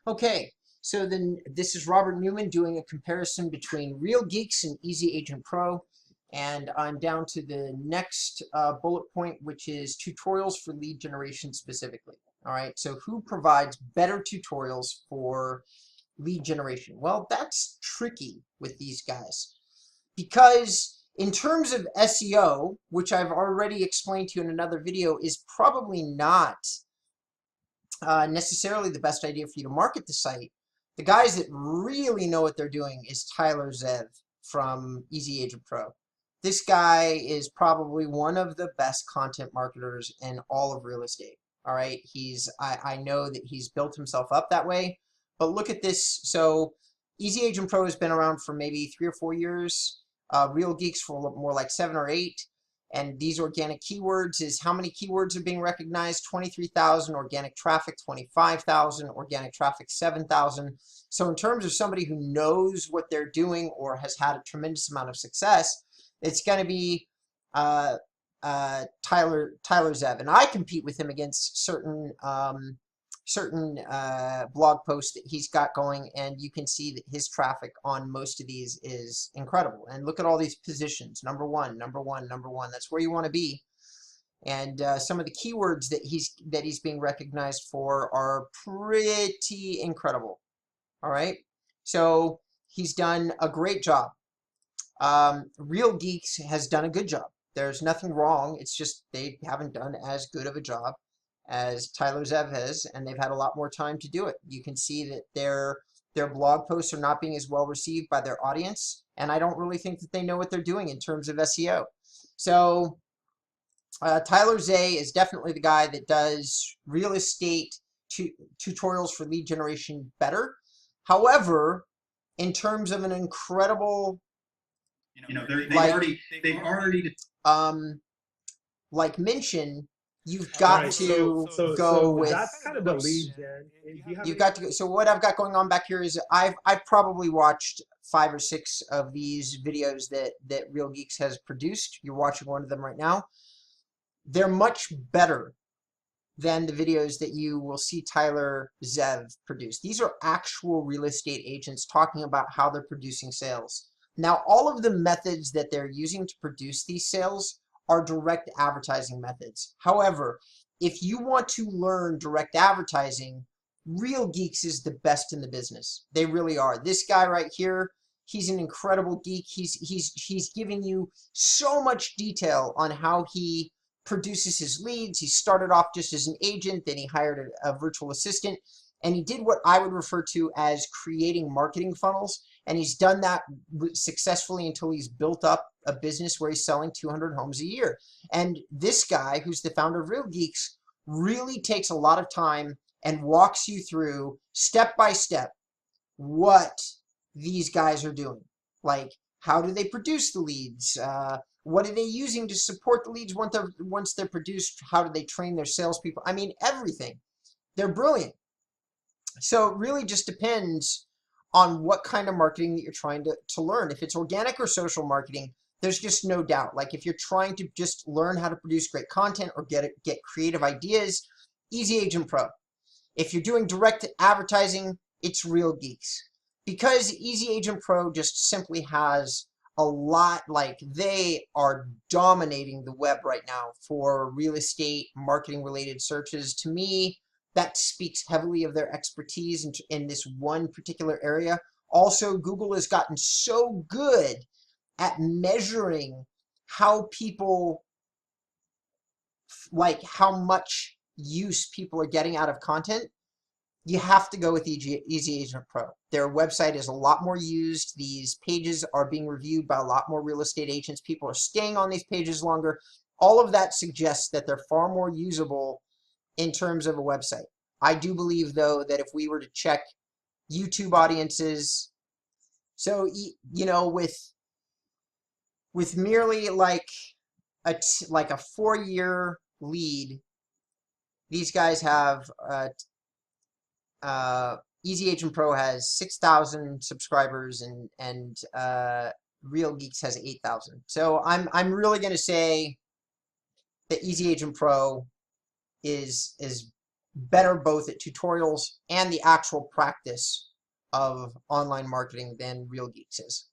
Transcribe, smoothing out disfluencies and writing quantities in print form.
Okay, so then this is Robert Newman doing a comparison between Real Geeks and Easy Agent Pro. And I'm down to the next bullet point, which is tutorials for lead generation specifically. All right, so who provides better tutorials for lead generation? Well, that's tricky with these guys because in terms of SEO, which I've already explained to you in another video, is probably not necessarily the best idea for you to market the site. The guys that really know what they're doing is Tyler Zev from Easy Agent Pro. This guy is probably one of the best content marketers in all of real estate. All right, I know that he's built himself up that way, but look at this. So Easy Agent Pro has been around for maybe 3 or 4 years. Real Geeks for more like 7 or 8. And these organic keywords is how many keywords are being recognized? 23,000, organic traffic 25,000, organic traffic 7,000. So in terms of somebody who knows what they're doing or has had a tremendous amount of success, it's going to be Tyler Zev. And I compete with him against certain blog posts that he's got going, and you can see that his traffic on most of these is incredible. And look at all these positions: number one, number one, number one. That's where you want to be. And some of the keywords that he's being recognized for are pretty incredible. All right, so he's done a great job. Real Geeks has done a good job. There's nothing wrong. It's just they haven't done as good of a job as Tyler Zev has, and they've had a lot more time to do it. You can see that their blog posts are not being as well received by their audience, and I don't really think that they know what they're doing in terms of SEO. So Tyler Zev is definitely the guy that does real estate tutorials for lead generation better. However, in terms of an incredible, they've already like mentioned, you've got to go with. That's kind of the lead gen. You've got to go. So what I've got going on back here is I've probably watched 5 or 6 of these videos that Real Geeks has produced. You're watching one of them right now. They're much better than the videos that you will see Tyler Zev produce. These are actual real estate agents talking about how they're producing sales. Now, all of the methods that they're using to produce these sales are direct advertising methods. However, if you want to learn direct advertising, Real Geeks is the best in the business. They really are. This guy right here, he's an incredible geek. He's giving you so much detail on how he produces his leads. He started off just as an agent, then he hired a virtual assistant, and he did what I would refer to as creating marketing funnels. And he's done that successfully until he's built up a business where he's selling 200 homes a year. And this guy, who's the founder of Real Geeks, really takes a lot of time and walks you through step by step what these guys are doing. Like, how do they produce the leads? What are they using to support the leads once they're produced? How do they train their salespeople? I mean, everything. They're brilliant. So it really just depends on what kind of marketing that you're trying to learn. If it's organic or social marketing, there's just no doubt. Like if you're trying to just learn how to produce great content or get creative ideas, Easy Agent Pro. If you're doing direct advertising, it's Real Geeks. Because Easy Agent Pro just simply has a lot, like they are dominating the web right now for real estate marketing related searches. To me, that speaks heavily of their expertise in this one particular area. Also, Google has gotten so good at measuring how people, like how much use people are getting out of content. You have to go with Easy Agent Pro. Their website is a lot more used. These pages are being reviewed by a lot more real estate agents. People are staying on these pages longer. All of that suggests that they're far more usable in terms of a website. I do believe, though, that if we were to check YouTube audiences, so, you know, with merely like a 4-year lead, these guys have Easy Agent Pro has 6,000 subscribers and Real Geeks has 8,000. So I'm really going to say that Easy Agent Pro is better both at tutorials and the actual practice of online marketing than Real Geeks is.